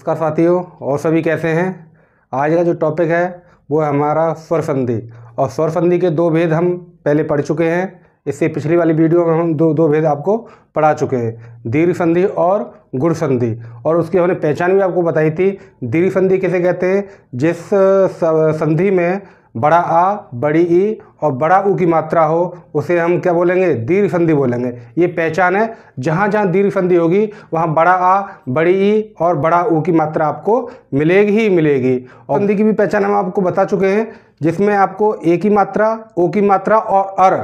नमस्कार साथियों, और सभी कैसे हैं। आज का जो टॉपिक है वो है हमारा स्वर संधि। और स्वर संधि के दो भेद हम पहले पढ़ चुके हैं। इससे पिछली वाली वीडियो में हम दो भेद आपको पढ़ा चुके हैं, दीर्घ संधि और गुण संधि। और उसकी हमने पहचान भी आपको बताई थी। दीर्घ संधि किसे कहते हैं? जिस संधि में बड़ा आ, बड़ी ई और बड़ा ऊ की मात्रा हो उसे हम क्या बोलेंगे? दीर्घ संधि बोलेंगे। ये पहचान है। जहाँ जहाँ दीर्घ संधि होगी वहाँ बड़ा आ, बड़ी ई और बड़ा ऊ की मात्रा आपको मिलेगी ही मिलेगी। और संधि की भी पहचान हम आपको बता चुके हैं, जिसमें आपको ए की मात्रा, ओ की मात्रा और अर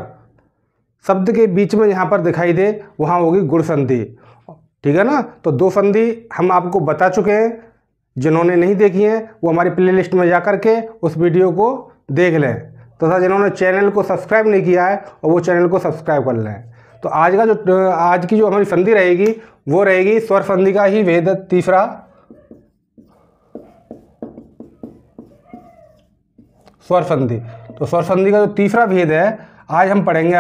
शब्द के बीच में यहाँ पर दिखाई दे वहाँ होगी गुण संधि। ठीक है ना। तो दो संधि हम आपको बता चुके हैं। जिन्होंने नहीं देखी है वो हमारी प्लेलिस्ट में जा कर के उस वीडियो को देख लें, तथा जिन्होंने चैनल को सब्सक्राइब नहीं किया है और वो चैनल को सब्सक्राइब कर लें। तो आज की जो हमारी संधि रहेगी वो रहेगी स्वर संधि का ही भेद तीसरा, स्वर संधि। तो स्वर संधि का जो तीसरा भेद है आज हम पढ़ेंगे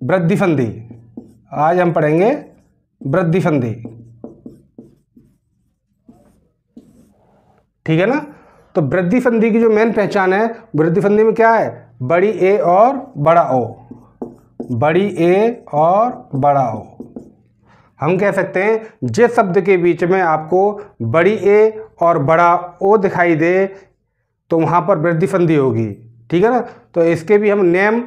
वृद्धि संधि। आज हम पढ़ेंगे वृद्धि संधि। ठीक है ना। तो वृद्धि संधि की जो मेन पहचान है, वृद्धि संधि में क्या है? बड़ी ए और बड़ा ओ, बड़ी ए और बड़ा ओ। हम कह सकते हैं जिस शब्द के बीच में आपको बड़ी ए और बड़ा ओ दिखाई दे तो वहाँ पर वृद्धि संधि होगी। ठीक है ना। तो इसके भी हम नेम,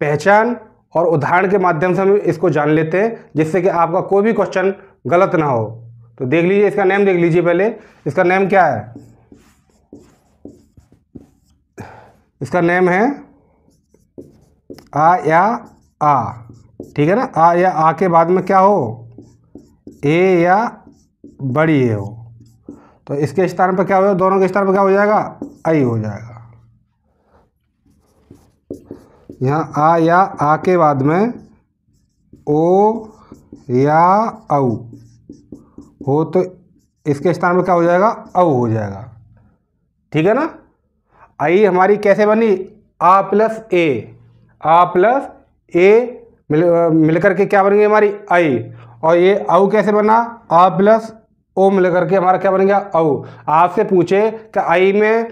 पहचान और उदाहरण के माध्यम से हम इसको जान लेते हैं, जिससे कि आपका कोई भी क्वेश्चन गलत ना हो। तो देख लीजिए, इसका नेम देख लीजिए पहले। इसका नेम क्या है? इसका नेम है आ या आ। ठीक है ना। आ या आ के बाद में क्या हो? ए या बड़ी ए हो। तो इसके स्थान पर क्या हो? दोनों के स्थान पर क्या हो जाएगा? आई हो जाएगा। यहाँ आ या आ के बाद में ओ या औ हो तो इसके स्थान पर क्या हो जाएगा? औ हो जाएगा। ठीक है ना। आई हमारी कैसे बनी? आ प्लस ए, आ प्लस ए मिलकर के क्या बनेगी हमारी? आई। और ये औ कैसे बना? आ प्लस ओ मिलकर के हमारा क्या बन गया? औ। आपसे पूछे कि आई में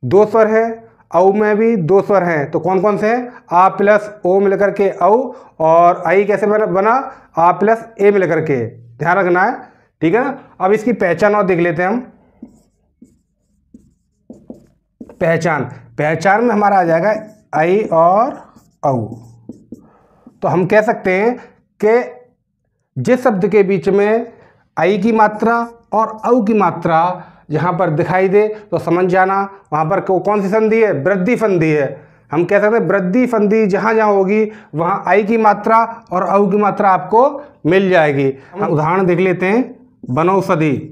दो स्वर है, औ में भी दो स्वर हैं, तो कौन कौन से हैं? आ प्लस ओ मिलकर के औ, और आई कैसे बना? आ प्लस ए मिलकर के। ध्यान रखना है। ठीक है ना। अब इसकी पहचान और देख लेते हैं हम। पहचान में हमारा आ जाएगा आई और औ। तो हम कह सकते हैं कि जिस शब्द के बीच में आई की मात्रा और औ की मात्रा जहाँ पर दिखाई दे तो समझ जाना वहाँ पर कौन सी संधि है? वृद्धि संधि है। हम कह सकते हैं वृद्धि संधि जहाँ जहाँ होगी वहाँ आई की मात्रा और औ की मात्रा आपको मिल जाएगी। हम उदाहरण देख लेते हैं। वनौषधि,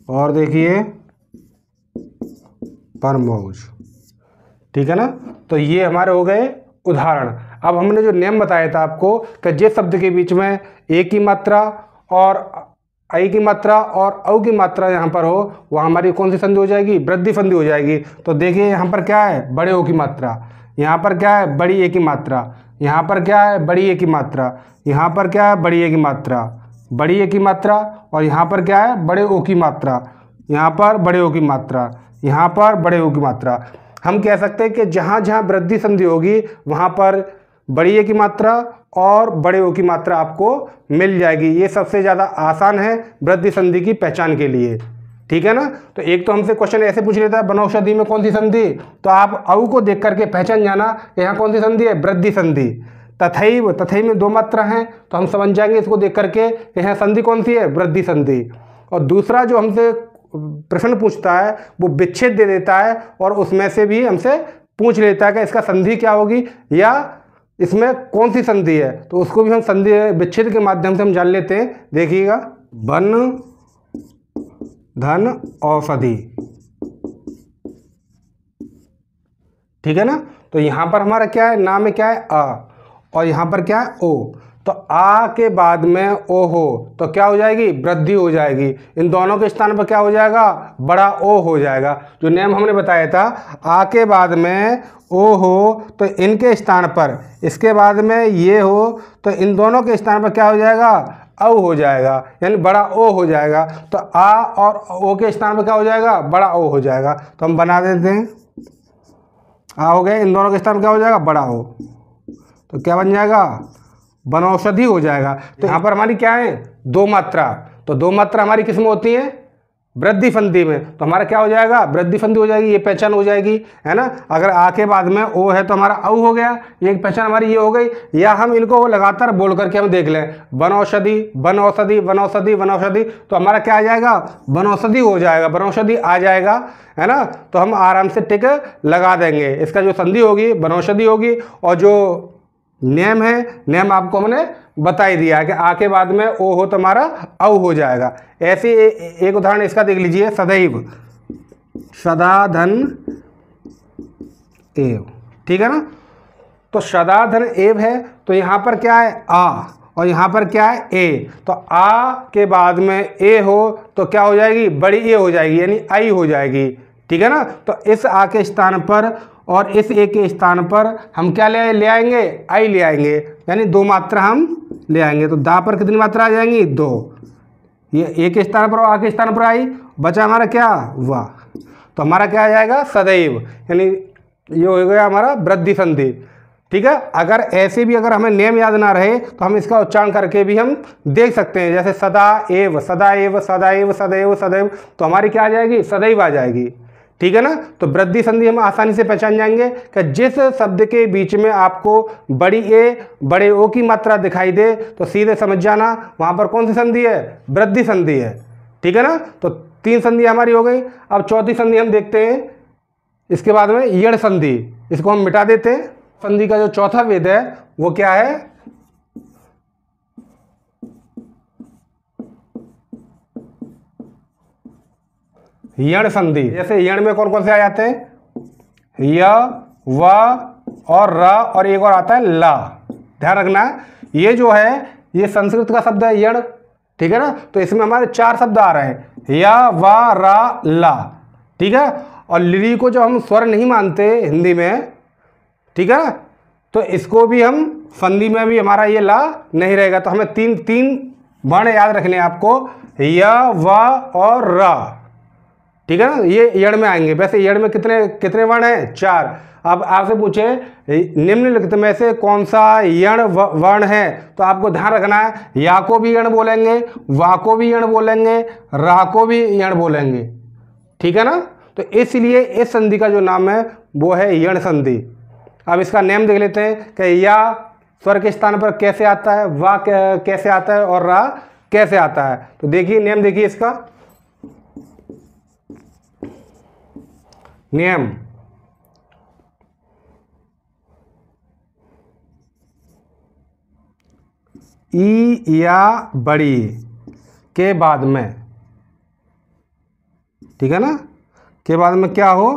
और देखिए परमौज। ठीक है ना। तो ये हमारे हो गए उदाहरण। अब हमने जो नियम बताया था आपको कि जिस शब्द के बीच में ए की मात्रा और आई की मात्रा और औ की मात्रा यहाँ पर हो वहाँ हमारी कौन सी संधि हो जाएगी? वृद्धि संधि हो जाएगी। तो देखिए यहाँ पर क्या है? बड़े ओ की मात्रा। यहाँ पर क्या है? बड़ी ए की मात्रा। यहाँ पर क्या है? बड़ी ए की मात्रा। यहाँ पर क्या है? बड़ी ए की मात्रा, बड़ी ए की मात्रा। और यहाँ पर क्या है? बड़े ओ की मात्रा। यहाँ पर बड़े ओ की मात्रा, यहाँ पर बड़े ओ की मात्रा। हम कह सकते हैं कि जहाँ जहाँ वृद्धि संधि होगी वहाँ पर बड़ी ए की मात्रा और बड़े ओ की मात्रा आपको मिल जाएगी। ये सबसे ज़्यादा आसान है वृद्धि संधि की पहचान के लिए। ठीक है ना। तो एक तो हमसे क्वेश्चन ऐसे पूछ लेता है वनौषधि में कौन सी संधि, तो आप औ को देख करके पहचान जाना कि यहाँ कौन सी संधि है? वृद्धि संधि। तथैव में दो मात्रा हैं तो हम समझ जाएंगे इसको देख करके यहाँ संधि कौन सी है? वृद्धि संधि। और दूसरा जो हमसे प्रश्न पूछता है वो विच्छेद दे देता है और उसमें से भी हमसे पूछ लेता है कि इसका संधि क्या होगी या इसमें कौन सी संधि है, तो उसको भी हम संधि विच्छेद के माध्यम से हम जान लेते हैं। देखिएगा, वन धन औषधि। ठीक है ना। तो यहाँ पर हमारा क्या है? नाम में क्या है? आ, और यहाँ पर क्या है? ओ। तो आ के बाद में ओ हो तो क्या हो जाएगी? वृद्धि हो जाएगी। इन दोनों के स्थान पर क्या हो जाएगा? बड़ा ओ हो जाएगा। जो नियम हमने बताया था, आ के बाद में ओ हो तो इनके स्थान पर, इसके बाद में ये हो तो इन दोनों के स्थान पर क्या हो जाएगा? औ हो जाएगा, यानी बड़ा ओ हो जाएगा। तो आ और ओ के स्थान पर क्या हो जाएगा, बड़ा ओ हो जाएगा। तो हम बना देते हैं, आ हो गए, इन दोनों के स्थान पर क्या हो जाएगा, बड़ा ओ। तो क्या बन जाएगा, वनौषधि हो जाएगा। तो यहाँ पर हमारी क्या है, दो मात्रा। तो दो मात्रा हमारी किस में होती है, वृद्धि संधि में। तो हमारा क्या हो जाएगा, वृद्धि संधि हो जाएगी, ये पहचान हो जाएगी, है ना। अगर आ के बाद में ओ है तो हमारा औ हो गया, ये पहचान हमारी ये हो गई। या हम इनको लगातार बोल करके हम देख लें, वनौषधि वनौषधि वनौषधि वनौषधि, तो हमारा क्या आ जाएगा, वनौषधि हो जाएगा, वनौषधि आ जाएगा, है ना। तो हम आराम से टिक लगा देंगे। इसका जो संधि होगी वनौषधि होगी, और जो नियम है, नियम आपको हमने बता ही दिया है कि आ के बाद में ओ हो तो हमारा औ हो जाएगा। ऐसे एक उदाहरण इसका देख लीजिए, सदैव, सदा धन एव, ठीक है ना। तो सदा धन एव है, तो यहाँ पर क्या है, आ, और यहाँ पर क्या है, ए। तो आ के बाद में ए हो तो क्या हो जाएगी, बड़ी ए हो जाएगी, यानी आई हो जाएगी, ठीक है ना। तो इस आ के स्थान पर और इस ए के स्थान पर हम क्या ले आएंगे, आई ले आएंगे, यानी दो मात्रा हम ले आएंगे। तो दा पर कितनी मात्रा आ जाएंगी, दो। ये ए के स्थान पर और आ के स्थान पर आई, बचा हमारा क्या, वाह। तो हमारा क्या आ जाएगा, सदैव, यानी ये हो गया हमारा वृद्धि संधि, ठीक है। अगर ऐसे भी अगर हमें नियम याद ना रहे तो हम इसका उच्चारण करके भी हम देख सकते हैं, जैसे सदा एव सदा एव सदा एव सदैव सदैव, तो हमारी क्या आ जाएगी, सदैव आ जाएगी, ठीक है ना। तो वृद्धि संधि हम आसानी से पहचान जाएंगे कि जिस शब्द के बीच में आपको बड़ी ए बड़े ओ की मात्रा दिखाई दे तो सीधे समझ जाना वहाँ पर कौन सी संधि है, वृद्धि संधि है, ठीक है ना। तो तीन संधि हमारी हो गई। अब चौथी संधि हम देखते हैं, इसके बाद में यण संधि, इसको हम मिटा देते हैं। संधि का जो चौथा वेद है वो क्या है, यण संधि। जैसे यण में कौन कौन से आ जाते हैं, य, व और र, और एक और आता है ला। ध्यान रखना, ये जो है ये संस्कृत का शब्द है यण, ठीक है ना। तो इसमें हमारे चार शब्द आ रहे हैं, य, व, र, ला, ठीक है। और ली को जो हम स्वर नहीं मानते हिंदी में, ठीक है, तो इसको भी हम संधि में भी हमारा ये ला नहीं रहेगा। तो हमें तीन तीन वर्ण याद रखने हैं आपको, य, व और र, ठीक है ना। ये यण में आएंगे। वैसे यण में कितने कितने वर्ण हैं, चार। अब आपसे पूछे निम्नलिखित में से कौन सा यण वर्ण है, तो आपको ध्यान रखना है, या को भी यण बोलेंगे, वा को भी यण बोलेंगे, रा को भी यण बोलेंगे, ठीक है ना। तो इसलिए इस संधि का जो नाम है वो है यण संधि। अब इसका नेम देख लेते हैं कि या स्वर के स्थान पर कैसे आता है, वा कैसे आता है और रा कैसे आता है। तो देखिए नेम, देखिए इसका नियम, ई या बड़ी के बाद में, ठीक है ना, के बाद में क्या हो,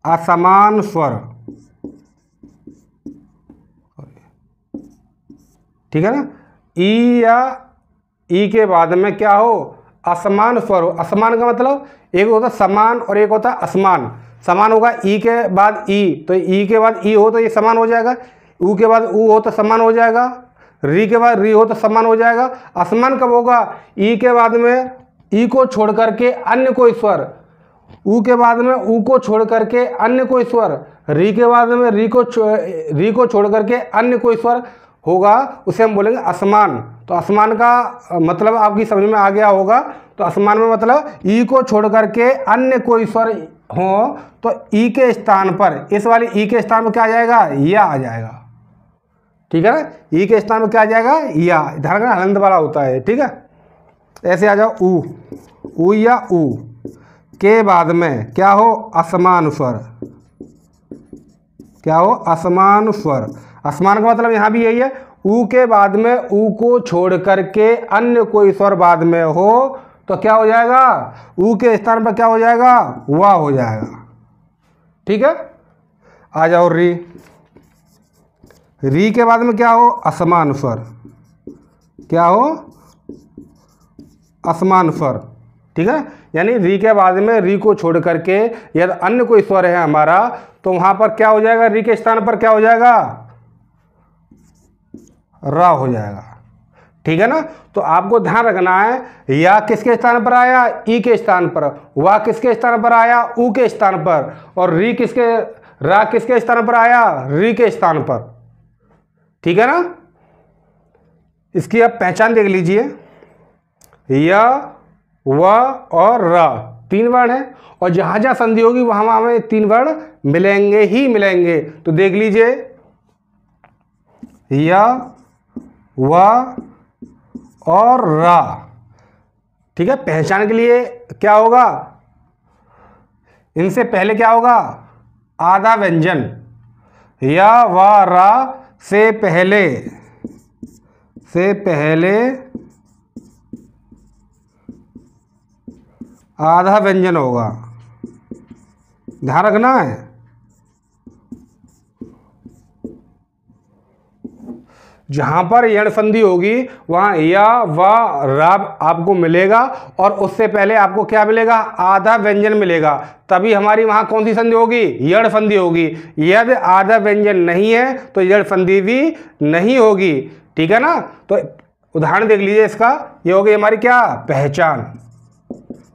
असमान स्वर, ठीक है ना। ई या ई के बाद में क्या हो, असमान स्वर हो। असमान का मतलब एक होता समान और एक होता असमान। समान होगा ई के बाद ई, तो ई के बाद ई हो तो ये समान हो जाएगा, ऊ के बाद ऊ हो तो समान हो जाएगा, री के बाद री हो तो समान हो जाएगा। असमान कब होगा, ई के बाद में ई को छोड़ करके अन्य कोई स्वर, ऊ के बाद में ऊ को छोड़ करके अन्य कोई स्वर, री के बाद में री को छोड़ करके अन्य कोई स्वर होगा, उसे हम बोलेंगे असमान। तो असमान का मतलब आपकी समझ में आ गया होगा। तो असमान में मतलब ई को छोड़ करके अन्य कोई स्वर हो तो ई के स्थान पर, इस वाले ई के स्थान पर क्या आ जाएगा, या आ जाएगा, ठीक है ना। ई के स्थान पर क्या आ जाएगा, या। ध्यान रखना हलंत वाला होता है, ठीक है। ऐसे आ जाओ, ऊ या ऊ के बाद में क्या हो, असमान स्वर, क्या हो, असमान स्वर। असमान का मतलब यहाँ भी यही है, ऊ के बाद में ऊ को छोड़ करके अन्य कोई स्वर बाद में हो तो क्या हो जाएगा, ऊ के स्थान पर क्या हो जाएगा, वा हो जाएगा, ठीक है। आ जाओ री, री के बाद में क्या हो, असमान स्वर, क्या हो, असमान स्वर, ठीक है। यानी री के बाद में री को छोड़ करके यदि अन्य कोई स्वर है हमारा तो वहां पर क्या हो जाएगा, री के स्थान पर क्या हो जाएगा, र हो जाएगा। ठीक है ना। तो आपको ध्यान रखना है या किसके स्थान पर आया, ई के स्थान पर, वा किसके स्थान पर आया, ऊ के स्थान पर, और रा किसके स्थान पर आया, री के स्थान पर। ठीक है ना। इसकी आप पहचान देख लीजिए, य, व और र 3 वर्ण है, और जहां जहां संधि होगी वहां वहां हमें 3 वर्ण मिलेंगे ही मिलेंगे। तो देख लीजिए, य, व और रा। ठीक है। पहचान के लिए क्या होगा, इनसे पहले क्या होगा, आधा व्यंजन। या व रा से पहले आधा व्यंजन होगा, ध्यान रखना है। जहां पर यण संधि होगी वहां या व रा आपको मिलेगा, और उससे पहले आपको क्या मिलेगा, आधा व्यंजन मिलेगा। तभी हमारी वहां कौन सी संधि होगी, यण संधि होगी। यदि आधा व्यंजन नहीं है तो यण संधि भी नहीं होगी। ठीक है ना। तो उदाहरण देख लीजिए इसका, ये होगी हमारी क्या, पहचान।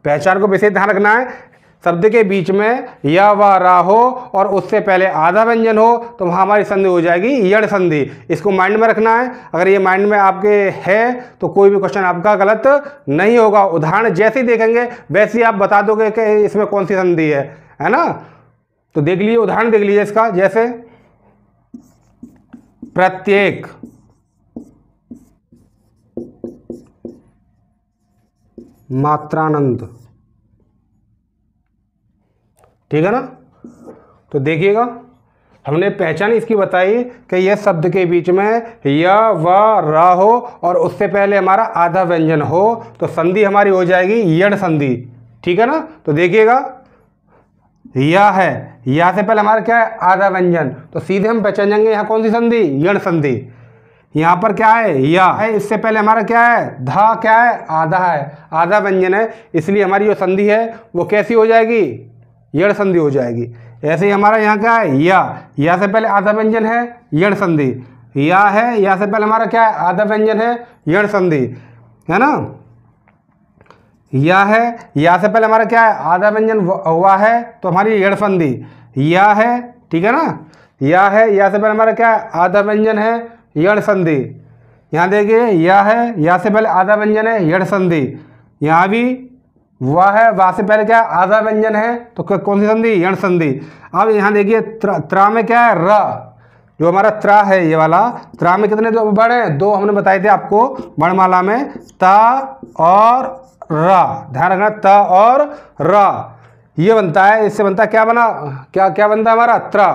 पहचान को विशेष ध्यान रखना है। शब्द के बीच में या व रा हो और उससे पहले आधा व्यंजन हो तो वहाँ हमारी संधि हो जाएगी यण संधि। इसको माइंड में रखना है। अगर ये माइंड में आपके है तो कोई भी क्वेश्चन आपका गलत नहीं होगा। उदाहरण जैसे ही देखेंगे वैसे ही आप बता दोगे कि इसमें कौन सी संधि है ना। तो देख लीजिए, उदाहरण देख लीजिए इसका, जैसे प्रत्येक, मात्रानंद। ठीक है ना। तो देखिएगा, हमने पहचान इसकी बताई कि यह शब्द के बीच में य व रा हो और उससे पहले हमारा आधा व्यंजन हो तो संधि हमारी हो जाएगी यण संधि। ठीक है ना। तो देखिएगा, या है, या से पहले हमारा क्या है, आधा व्यंजन, तो सीधे हम पहचान जाएंगे यहाँ कौन सी संधि, यण संधि। यहाँ पर क्या है, या है, इससे पहले हमारा क्या है, धा क्या है, आधा है, आधा व्यंजन है, इसलिए हमारी जो संधि है वो कैसी हो जाएगी, यण संधि हो जाएगी। ऐसे ही हमारा यहाँ क्या है, या से पहले आधा व्यंजन है, यण संधि। या है, या से पहले हमारा क्या है, आधा व्यंजन है, यण संधि, है ना। या है, या से पहले हमारा क्या है, आधा व्यंजन हुआ है तो हमारी यण संधि। या है, ठीक है ना। या है, या से पहले हमारा क्या है, आधा व्यंजन है, यण संधि। यहाँ देखिए, या है, या से पहले आधा व्यंजन है, यण संधि। यहाँ भी वाह है, वाह से पहले क्या है, आधा व्यंजन है तो कौन सी संधि, यण संधि। अब यहाँ देखिए, त्रा में क्या है, र, जो हमारा त्रा है ये वाला, त्रा में कितने दो वर्ण हैं, 2 हमने बताए थे आपको वर्णमाला में, ता और रा। ध्यान रखना, ता और रा ये बनता है, इससे बनता है क्या बना, क्या बनता है हमारा, त्रा।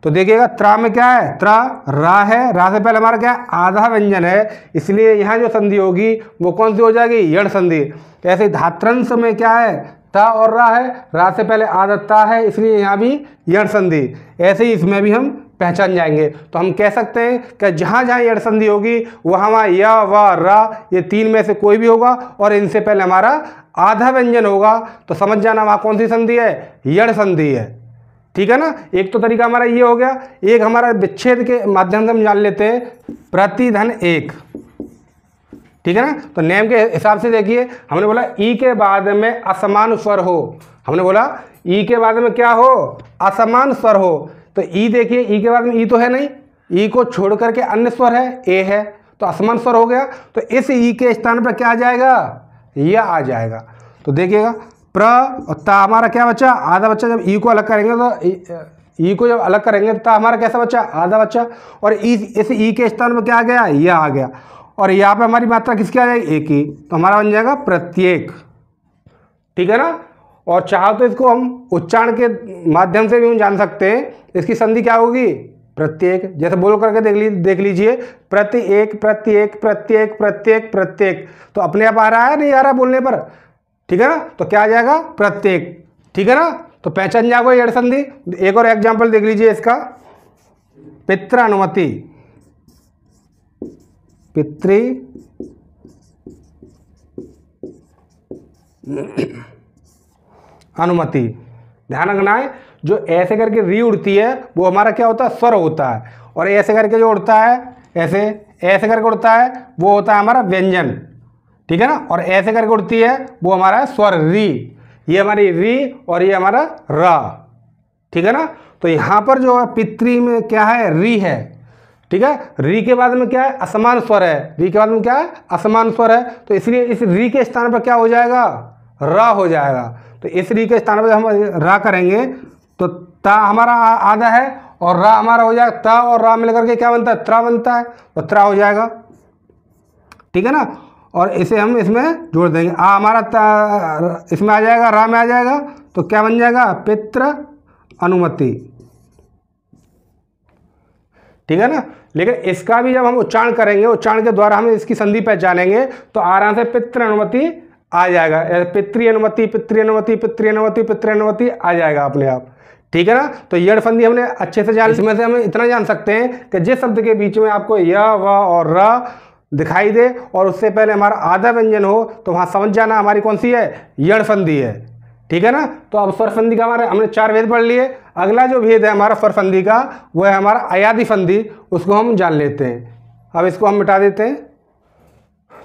तो देखिएगा, त्रा में क्या है, त्रा, रा है, रा से पहले हमारा क्या है, आधा व्यंजन है, इसलिए यहाँ जो संधि होगी वो कौन सी हो जाएगी, यण संधि। ऐसे धात्रंश में क्या है, ता और रा है, रा से पहले आधा ता है, इसलिए यहाँ भी यण संधि। ऐसे ही इसमें भी हम पहचान जाएंगे। तो हम कह सकते हैं कि जहाँ जहाँ यण संधि होगी वहाँ वहाँ या व रा ये 3 में से कोई भी होगा और इनसे पहले हमारा आधा व्यंजन होगा तो समझ जाना वहाँ कौन सी संधि है, यण संधि है। ठीक है ना। एक तो तरीका हमारा ये हो गया, एक हमारा विच्छेद के माध्यम से हम जान लेते हैं, प्रतिधन 1। ठीक है ना। तो नेम के हिसाब से देखिए, हमने बोला ई के बाद में असमान स्वर हो, हमने बोला ई के बाद में क्या हो, असमान स्वर हो। तो ई देखिए, ई के बाद में ई तो है नहीं, ई को छोड़ करके अन्य स्वर है, ए है, तो असमान स्वर हो गया। तो इस ई के स्थान पर क्या आ जाएगा, यह आ जाएगा। तो देखिएगा, प्र और ता हमारा क्या बच्चा, आधा बच्चा। जब ई को अलग करेंगे तो ई को जब अलग करेंगे तो ता हमारा कैसा बच्चा, आधा बच्चा। और इस ई के स्थान पर क्या आ गया, यह आ गया। और यहाँ पे हमारी मात्रा किसकी आ जाएगी, एक ही, तो हमारा बन जाएगा प्रत्येक। ठीक है ना। और चाहो तो इसको हम उच्चारण के माध्यम से भी हम जान सकते हैं, इसकी संधि क्या होगी, प्रत्येक। जैसे बोल करके देख लीजिए, प्रत्येक प्रत्येक प्रत्येक प्रत्येक प्रत्येक, तो अपने आप आ रहा है, नहीं आ रहा बोलने पर। ठीक है ना। तो क्या आ जाएगा, प्रत्येक। ठीक है ना। तो पहचान जाओगे यण संधि। एक और एग्जाम्पल देख लीजिए इसका, पितृ अनुमति, पितृ अनुमति। ध्यान रखना है, जो ऐसे करके री उड़ती है वो हमारा क्या होता है, स्वर होता है, और ऐसे करके जो उड़ता है ऐसे ऐसे करके उड़ता है वो होता है हमारा व्यंजन, ठीक है ना, और ऐसे करके उड़ती है वो हमारा है स्वर री। ये हमारी री और ये हमारा रा, ठीक है ना। तो यहाँ पर जो है पितृ में क्या है, री है, ठीक है। री के बाद में क्या है, असमान स्वर है, री के बाद में क्या है, असमान स्वर है, तो इसलिए इस री के स्थान पर क्या हो जाएगा, रा हो जाएगा। तो इस री के स्थान पर हम रा करेंगे तो ता हमारा आधा है और रा हमारा हो जाएगा, ता और रा मिलकर के क्या बनता है, त्रा बनता है, तो त्रा हो जाएगा, ठीक है ना। और इसे हम इसमें जोड़ देंगे, आ हमारा इसमें आ जाएगा, रा में आ जाएगा, तो क्या बन जाएगा, पितृ अनुमति, ठीक है ना। लेकिन इसका भी जब हम उच्चारण करेंगे, उच्चारण के द्वारा हम इसकी संधि पहचानेंगे तो आराम से पितृ अनुमति आ जाएगा, पितृ अनुमति पितृ अनुमति पितृ अनुमति पितृ अनुमति आ जाएगा अपने आप, ठीक है ना। तो यड़ संधि हमने अच्छे से जान, इसमें से हम इतना जान सकते हैं कि जिस शब्द के बीच में आपको य व और र दिखाई दे और उससे पहले हमारा आधा व्यंजन हो तो वहाँ समझ जाना हमारी कौन सी है, यड़ संधि है, ठीक है ना। तो अब स्वर संधि का हमारे हमने 4 भेद पढ़ लिए। अगला जो भेद है हमारा स्वर संधि का वो है हमारा अयादि संधि, उसको हम जान लेते हैं। अब इसको हम मिटा देते हैं।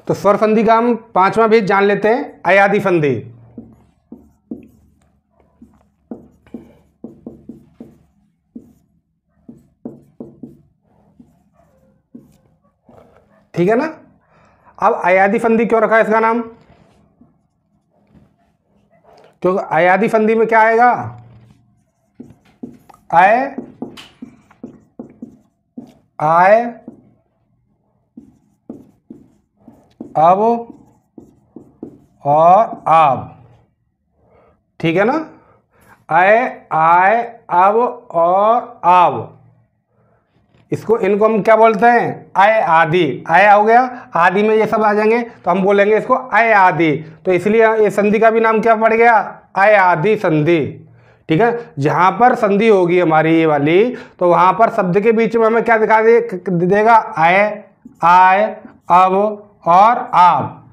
तो स्वर संधि का हम 5वां भेद जान लेते हैं, अयादि संधि। ठीक है ना। अब अयादि संधि क्यों रखा है इसका नाम, क्योंकि अयादि संधि में क्या आएगा, आय आय अब और आब, ठीक है ना। आय आय अब और आब, इसको इनको हम क्या बोलते हैं, आय आदि। आय हो गया, आदि में ये सब आ जाएंगे तो हम बोलेंगे इसको आय आदि। तो इसलिए ये संधि का भी नाम क्या पड़ गया, आय आदि संधि, ठीक है। जहाँ पर संधि होगी हमारी ये वाली तो वहाँ पर शब्द के बीच में हमें क्या दिखा देगा, आय आय अब और आब,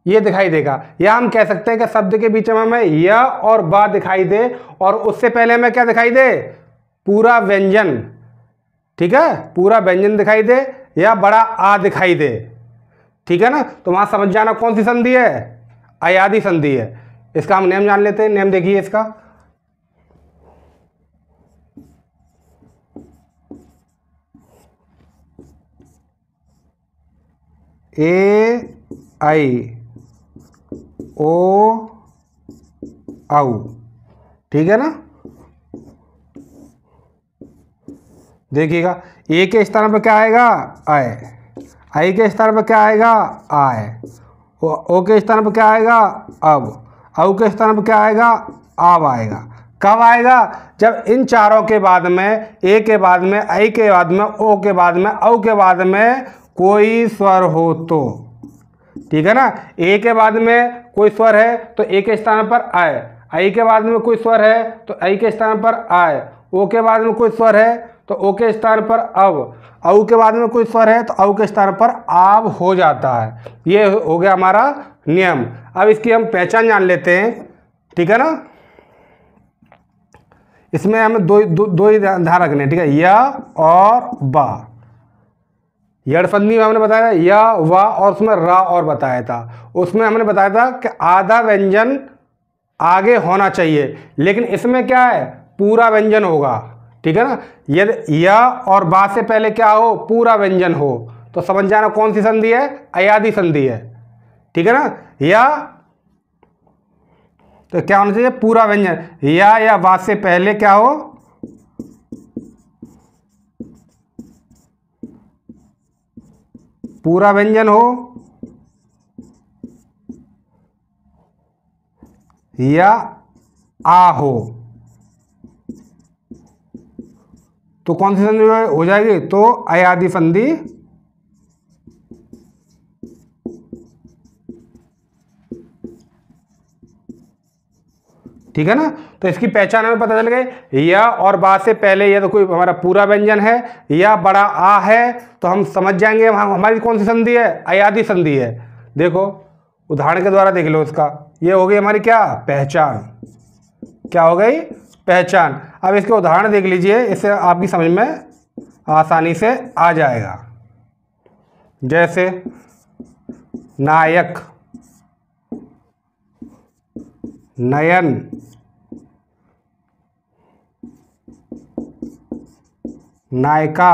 ये दिखाई देगा। या हम कह सकते हैं कि शब्द के बीच में हमें य और बा दिखाई दे और उससे पहले हमें क्या दिखाई दे, पूरा व्यंजन, ठीक है, पूरा व्यंजन दिखाई दे या बड़ा आ दिखाई दे, ठीक है ना। तो वहां समझ जाना कौन सी संधि है, अयादि संधि है। इसका हम नेम जान लेते हैं। नेम देखिए इसका, ए आई ओ औ, ठीक है ना। देखिएगा, ए के स्थान पर क्या आएगा, आय, आई के स्थान पर क्या आएगा, आय, ओ के स्थान पर क्या आएगा, अब, औ के स्थान पर क्या आएगा, आब आएगा। कब आएगा, जब इन चारों के बाद में, ए के बाद में, आई के बाद में, ओ के बाद में, औ के बाद में कोई स्वर हो तो, ठीक है ना। ए के बाद में कोई स्वर है तो ए के स्थान पर आय, आई के बाद में कोई स्वर है तो आई के स्थान पर आय, ओ के बाद में कोई स्वर है तो ओ के स्थान पर अब, औ के बाद में कोई स्वर है तो औ के स्थान पर आब हो जाता है। ये हो गया हमारा नियम। अब इसकी हम पहचान जान लेते हैं, ठीक है ना। इसमें हमें दो ही ध्यान रखने, ठीक है, या और बा। यड़ संधि में हमने बताया या वा और उसमें रा और बताया था। उसमें हमने बताया था कि आधा व्यंजन आगे होना चाहिए, लेकिन इसमें क्या है, पूरा व्यंजन होगा, ठीक है ना। यदि या और बा से पहले क्या हो, पूरा व्यंजन हो, तो समझ जाना कौन सी संधि है, अयादि संधि है, ठीक है ना। या तो क्या होना चाहिए, पूरा व्यंजन, या बा से पहले क्या हो, पूरा व्यंजन हो, या आ हो, तो कौन सी संधि हो जाएगी, तो अयादि संधि, ठीक है ना। तो इसकी पहचान हमें पता चल गई, या और बा से पहले या तो कोई हमारा पूरा व्यंजन है या बड़ा आ है, तो हम समझ जाएंगे हमारी कौन सी संधि है, अयादि संधि है। देखो उदाहरण के द्वारा देख लो इसका, ये हो गई हमारी क्या, पहचान, क्या हो गई, पहचान। अब इसके उदाहरण देख लीजिए, इससे आपकी समझ में आसानी से आ जाएगा। जैसे नायक, नयन, नायिका,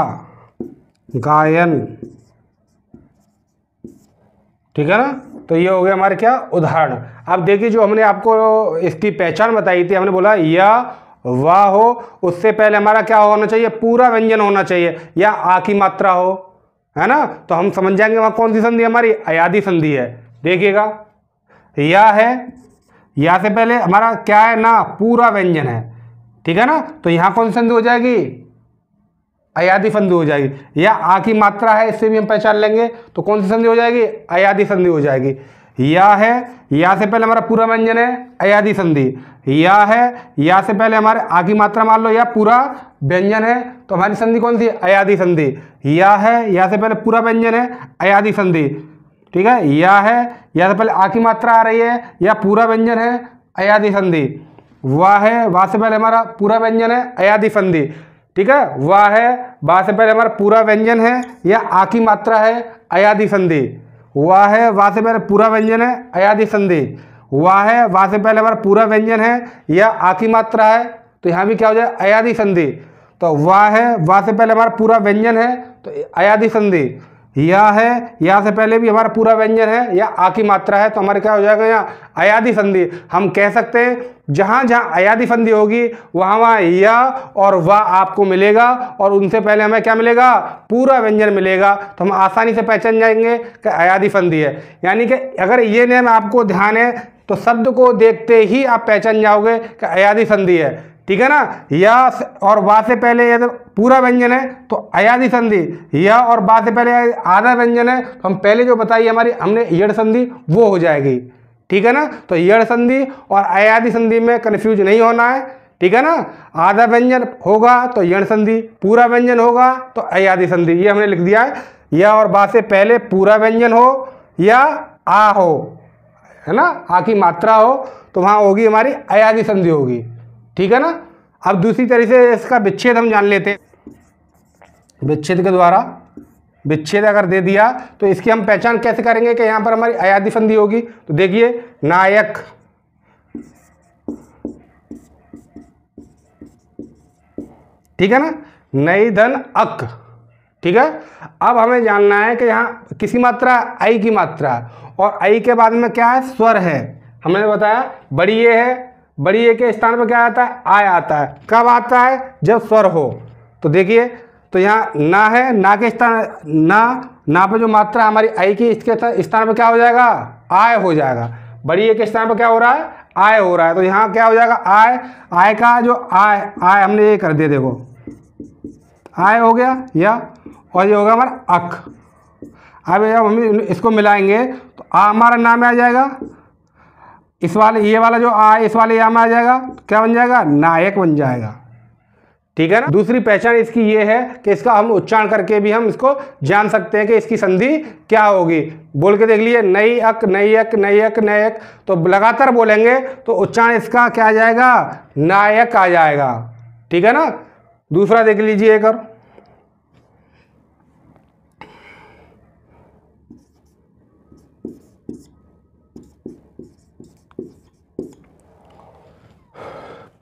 गायन। ठीक है ना। तो ये हो गया हमारे क्या उदाहरण। अब देखिए जो हमने आपको इसकी पहचान बताई थी, हमने बोला या वाह हो, उससे पहले हमारा क्या होना चाहिए, पूरा व्यंजन होना चाहिए या आ की मात्रा हो, है ना। तो हम समझ जाएंगे वहाँ कौन सी संधि हमारी अयादी संधि है। देखिएगा या है, या से पहले हमारा क्या है ना, पूरा व्यंजन है। ठीक है ना। तो यहाँ कौन सी संधि हो जाएगी, अयादी संधि हो जाएगी। या आ की मात्रा है, इससे भी हम पहचान लेंगे। तो कौन सी संधि हो जाएगी, अयादी संधि हो जाएगी। या है, या से पहले हमारा पूरा व्यंजन है, अयादी संधि। या है, या से पहले हमारे आ की मात्रा मान लो या पूरा व्यंजन है, तो हमारी संधि कौन सी, अयादी संधि। या है, या से पहले पूरा व्यंजन है, अयादी संधि। ठीक है। या है, या से पहले आ की मात्रा आ रही है या पूरा व्यंजन है, अयादी संधि। वाह है, वाह से पहले हमारा पूरा व्यंजन है, अयादी संधि। ठीक है। वाह है, वाह से पहले हमारा पूरा व्यंजन है या आ की मात्रा है, अयादी संधि। वाह है, वाह से पहले पूरा व्यंजन है, अयादी संधि। वाह है, वाह से पहले हमारा पूरा व्यंजन है या आ की मात्रा है, तो यहाँ भी क्या हो जाए, अयादी संधि। तो वाह है, वाह से पहले हमारा पूरा व्यंजन है तो अयादी संधि। या है, या से पहले भी हमारा पूरा व्यंजन है या आ की मात्रा है, तो हमारे क्या हो जाएगा यहाँ अयादी संधि। हम कह सकते हैं जहाँ जहाँ अयादी संधि होगी वहाँ वहाँ या और वाह आपको मिलेगा, और उनसे पहले हमें क्या मिलेगा, पूरा व्यंजन मिलेगा। तो हम आसानी से पहचान जाएंगे कि अयादी संधि है। यानी कि अगर ये नियम आपको ध्यान है तो शब्द को देखते ही आप पहचान जाओगे कि अयादी संधि है। ठीक है ना। या और वाह से पहले यदि पूरा व्यंजन है तो अयादी संधि, या और वाह से पहले आधा व्यंजन है तो हम पहले जो बताई हमारी हमने यड़ संधि वो हो जाएगी। ठीक है ना। तो यड़ संधि और अयादी संधि में कन्फ्यूज नहीं होना है। ठीक है ना। आधा व्यंजन होगा तो यड़ संधि, पूरा व्यंजन होगा तो अयादी संधि, ये हमने लिख दिया है। या और वाह से पहले पूरा व्यंजन हो या आ हो, है ना, आ की मात्रा हो, तो वहाँ होगी हमारी अयादी संधि होगी। ठीक है ना। अब दूसरी तरीके से इसका विच्छेद हम जान लेते हैं। विच्छेद के द्वारा, विच्छेद अगर दे दिया तो इसकी हम पहचान कैसे करेंगे कि यहाँ पर हमारी अयादी संधि होगी। तो देखिए नायक, ठीक है ना, नई धन अक। ठीक है। अब हमें जानना है कि यहाँ किसी मात्रा, आई की मात्रा, और आई के बाद में क्या है, स्वर है। हमने बताया बड़ी ए है, बड़ी ए के स्थान पर क्या आता है, आय आता है। कब आता है, जब स्वर हो। तो देखिए तो यहाँ ना है, ना के स्थान, ना पे जो मात्रा हमारी आई की, इसके स्थान पर क्या हो जाएगा, आय हो जाएगा। बड़ी ए के स्थान पर क्या हो रहा है, आय हो रहा है। तो यहाँ क्या हो जाएगा, आय, आय का जो आय हमने ये कर दिया, देखो आय हो गया या, और ये होगा हमारा अक। अब जब हम इसको मिलाएंगे तो आ हमारा नाम में आ जाएगा, इस वाले ये वाला जो आ इस वाले या में आ जाएगा, तो क्या बन जाएगा, नायक बन जाएगा। ठीक है ना। दूसरी पहचान इसकी ये है कि इसका हम उच्चारण करके भी हम इसको जान सकते हैं कि इसकी संधि क्या होगी। बोल के देख लिए, नई अक, नई अक, नई अक, नयक। तो लगातार बोलेंगे तो उच्चारण इसका क्या आ जाएगा, नायक आ जाएगा। ठीक है ना। दूसरा देख लीजिए एक और,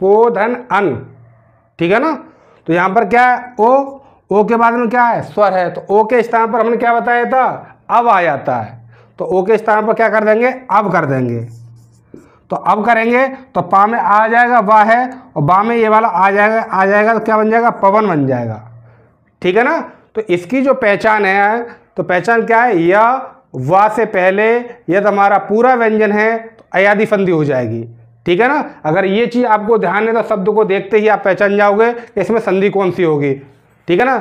पो धन अन। ठीक है ना। तो यहाँ पर क्या है, ओ के बाद में क्या है, स्वर है। तो ओ के स्थान पर हमने क्या बताया था, अब आ जाता है। तो ओ के स्थान पर क्या कर देंगे, अब कर देंगे। तो अब करेंगे तो पा में आ जाएगा, वाह है, और बा में ये वाला आ जाएगा तो क्या बन जाएगा, पवन बन जाएगा। ठीक है ना। तो इसकी जो पहचान है, तो पहचान क्या है, या वाह से पहले यदि हमारा पूरा व्यंजन है तो अयादी संधि हो जाएगी। ठीक है ना। अगर ये चीज़ आपको ध्यान है तो शब्द को देखते ही आप पहचान जाओगे कि इसमें संधि कौन सी होगी। ठीक है ना।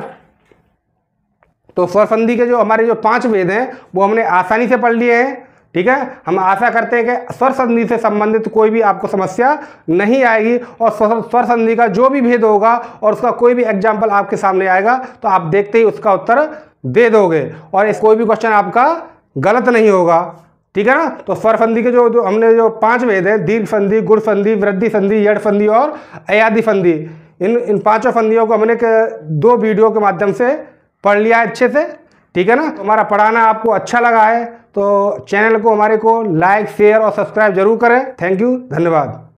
तो स्वर संधि के जो हमारे जो 5 भेद हैं वो हमने आसानी से पढ़ लिए हैं। ठीक है। हम आशा करते हैं कि स्वर संधि से संबंधित कोई भी आपको समस्या नहीं आएगी, और स्वर संधि का जो भी भेद होगा और उसका कोई भी एग्जाम्पल आपके सामने आएगा तो आप देखते ही उसका उत्तर दे दोगे, और इस कोई भी क्वेश्चन आपका गलत नहीं होगा। ठीक है ना। तो स्वर संधि के जो हमने जो 5 भेद हैं, दीर्घ संधि, गुण संधि, वृद्धि संधि, यड़ संधि और अयादी संधि, इन 5 संधियों को हमने 2 वीडियो के माध्यम से पढ़ लिया है अच्छे से। ठीक है ना। तो हमारा पढ़ाना आपको अच्छा लगा है तो चैनल को हमारे को लाइक शेयर और सब्सक्राइब जरूर करें। थैंक यू, धन्यवाद।